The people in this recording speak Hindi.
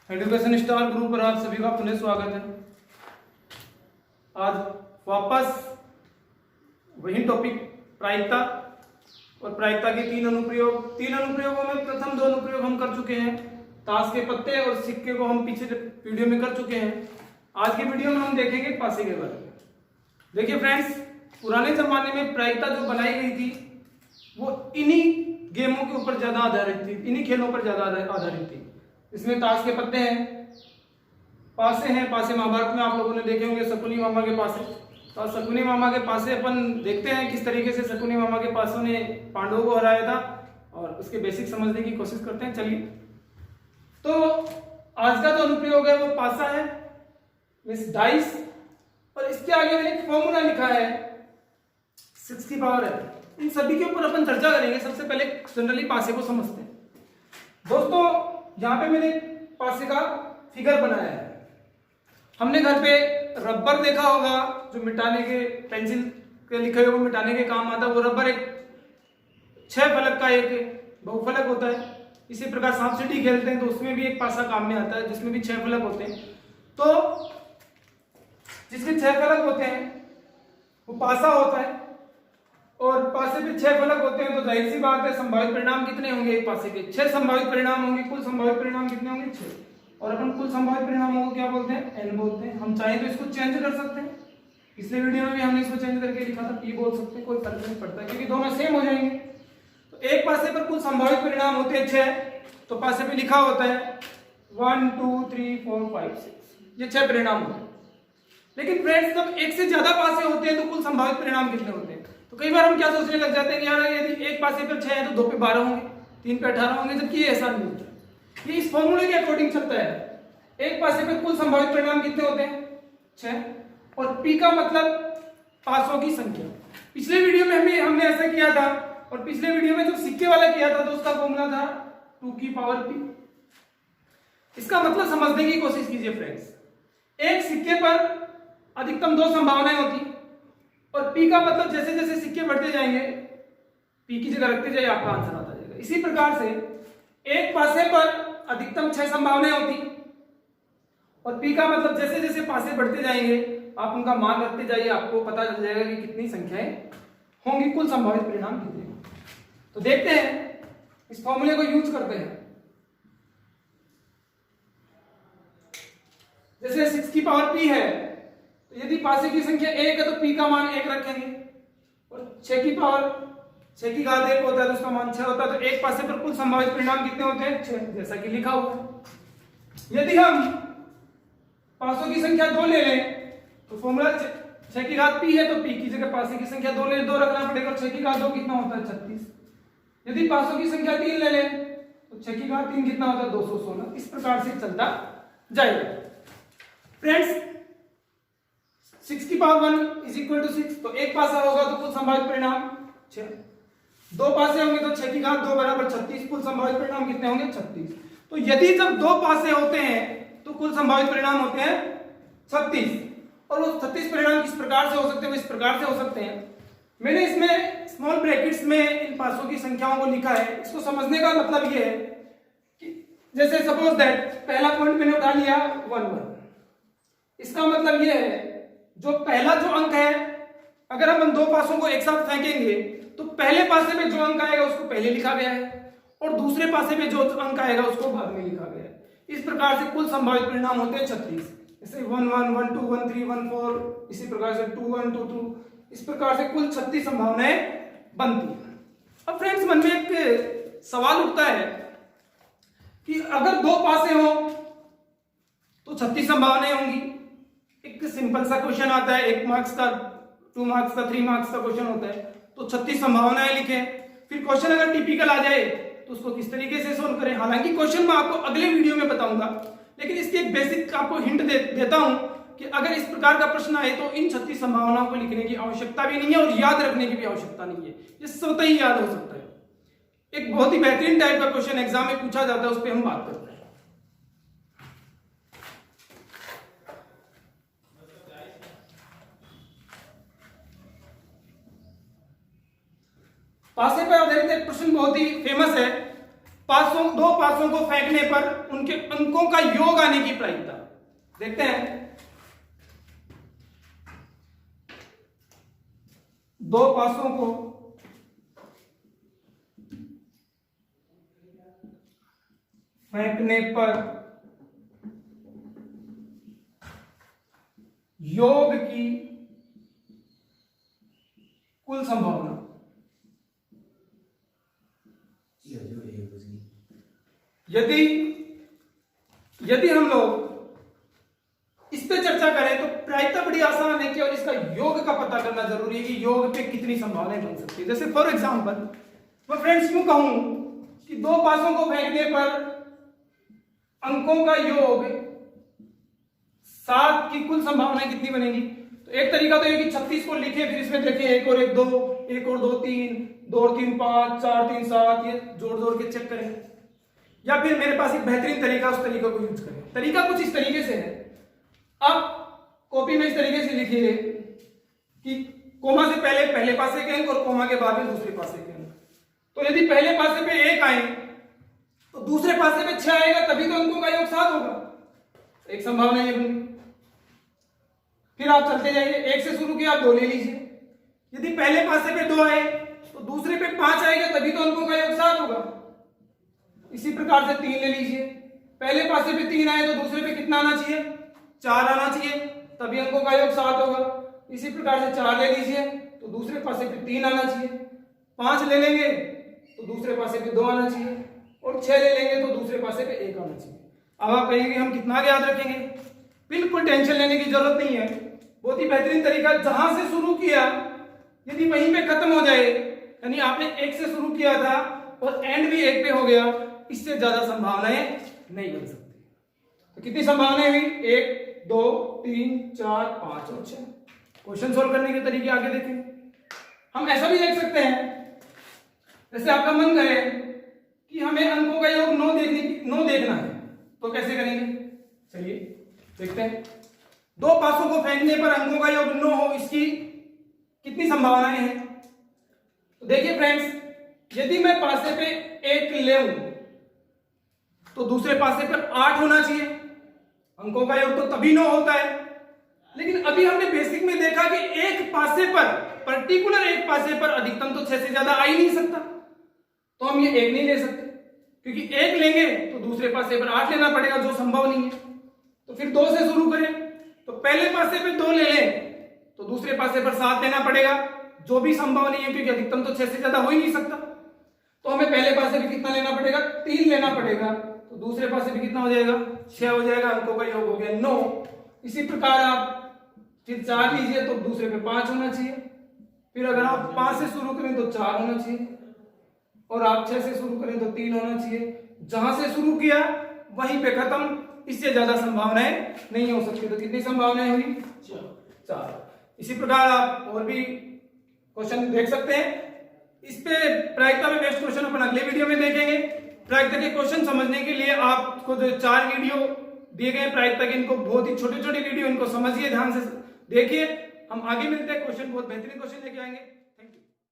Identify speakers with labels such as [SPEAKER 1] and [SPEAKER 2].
[SPEAKER 1] एजुकेशन स्टार ग्रुप पर आप सभी का पुनः स्वागत है। आज वापस वही टॉपिक प्रायिकता और प्रायिकता के तीन अनुप्रयोगों में प्रथम दो अनुप्रयोग हम कर चुके हैं। ताश के पत्ते और सिक्के को हम पिछले वीडियो में कर चुके हैं। आज के वीडियो में हम देखेंगे पासे के बारे में। देखिए फ्रेंड्स, पुराने जमाने में प्रायिकता जो बनाई गई थी वो इन्हीं गेमों के ऊपर ज्यादा आधारित थी, इन्हीं खेलों पर ज्यादा आधारित थी। इसमें ताश के पत्ते हैं, पासे हैं। पासे महाभारत में आप लोगों ने देखे होंगे, शकुनी मामा के पासे। तो शकुनी मामा के पासे अपन देखते हैं किस तरीके से शकुनी मामा के पासों ने पांडवों को हराया था और उसके बेसिक समझने की कोशिश करते हैं। चलिए, तो आज का जो अनुप्रयोग है वो पासा है, मींस डाइस। और इसके आगे मैंने एक फॉर्मूला लिखा है 6 की पावर है। इन सभी के ऊपर अपन चर्चा करेंगे। सबसे पहले जनरली पासे को समझते हैं। दोस्तों, यहाँ पे मैंने पासे का फिगर बनाया है। हमने घर पे रबर देखा होगा, जो मिटाने के, पेंसिल के लिखे हुए मिटाने के काम आता है। वो रबर एक 6 फलक का एक बहुफलक होता है। इसी प्रकार सांप सीढ़ी खेलते हैं तो उसमें भी एक पासा काम में आता है, जिसमें भी 6 फलक होते हैं। तो जिसमें 6 फलक होते हैं वो पासा होता है। और पासे पे 6 फलक होते हैं तो जाहिर सी बात है संभावित परिणाम कितने होंगे एक पासे के? 6 संभावित परिणाम होंगे। कुल संभावित परिणाम कितने होंगे? 6। और अपन कुल संभावित परिणामों को क्या बोलते हैं? एन बोलते हैं। हम चाहें तो इसको चेंज कर सकते हैं। पिछले वीडियो में भी हमने इसको चेंज करके लिखा था, पी बोल सकते हैं, कोई फर्क नहीं पड़ता क्योंकि दोनों सेम हो जाएंगे। तो एक पासे पर कुल संभावित परिणाम होते हैं 6। तो पासे पे लिखा होता है 1 2 3 4 5 6, ये 6 परिणाम होते हैं। लेकिन फ्रेंड्स, जब एक से ज्यादा पासे होते हैं तो कुल संभावित परिणाम कितने होते हैं? तो कई बार हम क्या सोचने लग जाते हैं कि यार यदि एक पासे पर 6 है तो 2 पे 12 होंगे, 3 पे 18 होंगे, जबकि ये ऐसा नहीं होता। ये इस फॉर्मूले के अकॉर्डिंग चलता है। एक पासे पर कुल संभावित परिणाम कितने होते हैं? 6। और पी का मतलब पासों की संख्या। पिछले वीडियो में हमने ऐसा किया था, और पिछले वीडियो में जो सिक्के वाला किया था तो उसका फॉर्मूला था 2 की पावर पी। इसका मतलब समझने की कोशिश कीजिए फ्रेंड्स। एक सिक्के पर अधिकतम 2 संभावनाएं होती, और पी का मतलब जैसे जैसे सिक्के बढ़ते जाएंगे पी की जगह रखते जाइए, आपका आंसर आता जाएगा। इसी प्रकार से एक पासे पर अधिकतम 6 संभावनाएं होती, और पी का मतलब जैसे जैसे पासे बढ़ते जाएंगे आप उनका मान रखते जाइए, आपको पता चल जाएगा कि कितनी संख्याएं होंगी, कुल संभावित परिणाम कितने होंगे। तो देखते हैं, इस फॉर्मूले को यूज करते हैं। जैसे 6 की पावर पी है, तो यदि पासे की संख्या 1 है तो पी का मान 1 रखेंगे। और 6 की पावर 6 की घात 1 होता है तो उसका मान 6 होता है। तो एक पासे पर कुल संभावित परिणाम कितने होते हैं? 6, जैसा कि लिखा हुआ है। यदि हम पासों की संख्या 2 ले लें तो फॉर्मूला 6 की घात पी है, तो पी की जगह पासे की संख्या 2 ले, 2 रखना पड़ेगा। 6 की घात 2 कितना होता है? 36। यदि पासों की संख्या 3 ले लें तो 6 की घात 3 कितना होता है? 216। इस प्रकार से चलता जाएगा। फ्रेंड्स, 6 की पावर 1 इज इक्वल टू 6। तो एक पासा होगा तो कुल संभावित परिणाम 6। 2 पासे होंगे तो 6 की घात 2 बराबर 36। कुल संभावित परिणाम कितने होंगे? 36। तो यदि जब 2 पासे होते हैं तो कुल संभावित परिणाम होते हैं 36। और वो 36 परिणाम किस प्रकार से हो सकते हैं? वो इस प्रकार से हो सकते हैं। मैंने इसमें स्मॉल ब्रैकेट्स में इन पासों की संख्याओं को लिखा है। इसको समझने का मतलब ये है कि जैसे सपोज दैट पहला पॉइंट मैंने उठा लिया 1 1। इसका मतलब ये है जो पहला जो अंक है, अगर हम 2 पासों को एक साथ फेंकेंगे तो पहले पासे में जो अंक आएगा उसको पहले लिखा गया है, और दूसरे पासे में जो अंक आएगा उसको बाद में लिखा गया है। इस प्रकार से कुल संभावित परिणाम होते हैं 36। जैसे 1 1 1 2 1 3 1 4, इसी प्रकार से 2 1 2 2, इस प्रकार से कुल 36 संभावनाएं बनती है। अब फ्रेंड्स, मन में एक सवाल उठता है कि अगर 2 पासे हो तो 36 संभावनाएं होंगी। एक सिंपल सा क्वेश्चन आता है, 1 मार्क्स का, 2 मार्क्स का, 3 मार्क्स का क्वेश्चन होता है, तो 36 संभावनाएं लिखें। फिर क्वेश्चन अगर टिपिकल आ जाए तो उसको किस तरीके से सोल्व करें। हालांकि क्वेश्चन मैं आपको अगले वीडियो में बताऊंगा, लेकिन इसकी एक बेसिक आपको हिंट देता हूं कि अगर इस प्रकार का प्रश्न आए तो इन 36 संभावनाओं को लिखने की आवश्यकता भी नहीं है और याद रखने की भी आवश्यकता नहीं है। ये स्वतः ही याद हो सकता है। एक बहुत ही बेहतरीन टाइप का क्वेश्चन एग्जाम में पूछा जाता है, उस पर हम बात करते हैं। पासे पर आधारित एक प्रश्न बहुत ही फेमस है दो पासों को फेंकने पर उनके अंकों का योग आने की प्रायिकता। देखते हैं, दो पासों को फेंकने पर योग की कुल संभावना। यदि हम लोग इस पे चर्चा करें तो प्रायिकता बड़ी आसान है कि और इसका योग का पता करना जरूरी है कि योग पे कितनी संभावनाएं बन सकती है। जैसे फॉर एग्जांपल मैं फ्रेंड्स यूं कहूं कि दो पासों को फेंकने पर अंकों का योग 7 की कुल संभावनाएं कितनी बनेगी। तो एक तरीका तो ये कि 36 को लिखे, फिर इसमें देखें 1 और 1 2, 1 और 2 3, 2 और 3 5, 4 3 7, ये जोड़ के चेक करें। या फिर मेरे पास एक बेहतरीन तरीका, उस तरीका को यूज करें। तरीका कुछ इस तरीके से है, आप कॉपी में इस तरीके से लिखिए कि कोमा से पहले पासे के अंक और कोमा के बाद में दूसरे पासे के अंक। तो यदि पहले पासे पे 1 आए तो दूसरे पासे पे 6 आएगा, तभी तो अंकों का योग 7 होगा। एक संभावना ये बनी। फिर आप चलते जाइए, 1 से शुरू किया, आप 2 ले लीजिए। यदि पहले पासे पे 2 आए तो दूसरे पे 5 आएगा, तभी तो अंकों का योग 7 होगा। इसी प्रकार से 3 ले लीजिए, पहले पासे पे 3 आए तो दूसरे पे कितना आना चाहिए, 4 आना चाहिए, तभी अंकों का योग 7 होगा। इसी प्रकार से 4 ले लीजिए तो दूसरे पासे पे 3 आना चाहिए, 5 ले लेंगे तो दूसरे पासे पे 2 आना चाहिए, और 6 ले लेंगे तो दूसरे पासे पे 1 आना चाहिए। अब आप कहेंगे हम कितना याद रखेंगे। बिल्कुल टेंशन लेने की जरूरत नहीं है, बहुत ही बेहतरीन तरीका। जहां से शुरू किया यदि वहीं पे खत्म हो जाए, यानी आपने 1 से शुरू किया था और एंड भी 1 पे हो गया, इससे ज्यादा संभावनाएं नहीं बन सकती। तो कितनी संभावनाएं हुई, 1 2 3 4 5 और 6। क्वेश्चन सोल्व करने के तरीके आगे देखें। हम ऐसा भी देख सकते हैं, जैसे आपका मन करे कि हमें अंकों का योग 9 देखना है, तो कैसे करेंगे, चलिए देखते हैं। दो पासों को फेंकने पर अंकों का योग 9 हो, इसकी कितनी संभावनाएं हैं। तो देखिए फ्रेंड्स, यदि मैं पासे पे 1 ले तो दूसरे पासे पर 8 होना चाहिए। अंकों का योग तो तभी 9 होता है। लेकिन अभी हमने बेसिक में देखा कि एक पासे पर, पर्टिकुलर एक पासे पर अधिकतम तो 6 से ज्यादा आ ही नहीं सकता, तो हम ये 1 नहीं ले सकते, क्योंकि 1 लेंगे तो दूसरे पासे पर 8 लेना पड़ेगा, जो संभव नहीं है। तो फिर 2 से शुरू करें, तो पहले पासे पे 2 ले लें तो दूसरे पासे पर 7 लेना पड़ेगा, जो भी संभव नहीं है, क्योंकि अधिकतम तो 6 से ज्यादा हो ही नहीं सकता। तो हमें पहले पासे भी कितना लेना पड़ेगा, 3 लेना पड़ेगा, तो दूसरे पासे भी कितना हो जाएगा, 6 हो जाएगा। अंकों का योग हो गया 9। इसी प्रकार आप फिर 4 लीजिए तो दूसरे पे 5 होना चाहिए। फिर अगर आप 5 से शुरू करें तो 4 होना चाहिए, और आप 6 से शुरू करें तो 3 होना चाहिए। जहां से शुरू किया वहीं पे खत्म, इससे ज्यादा संभावनाएं नहीं हो सकती। तो कितनी संभावनाएं हुई, 4। इसी प्रकार आप और भी क्वेश्चन देख सकते हैं। इस पे प्रायिकता में बेस्ट क्वेश्चन अपन अगले वीडियो में देखेंगे। प्रायिकता के क्वेश्चन समझने के लिए आपको जो 4 वीडियो दिए गए प्रायिकता के, इनको बहुत ही छोटे छोटे वीडियो, इनको समझिए, ध्यान से देखिए। हम आगे मिलते हैं, क्वेश्चन बहुत बेहतरीन क्वेश्चन लेके आएंगे।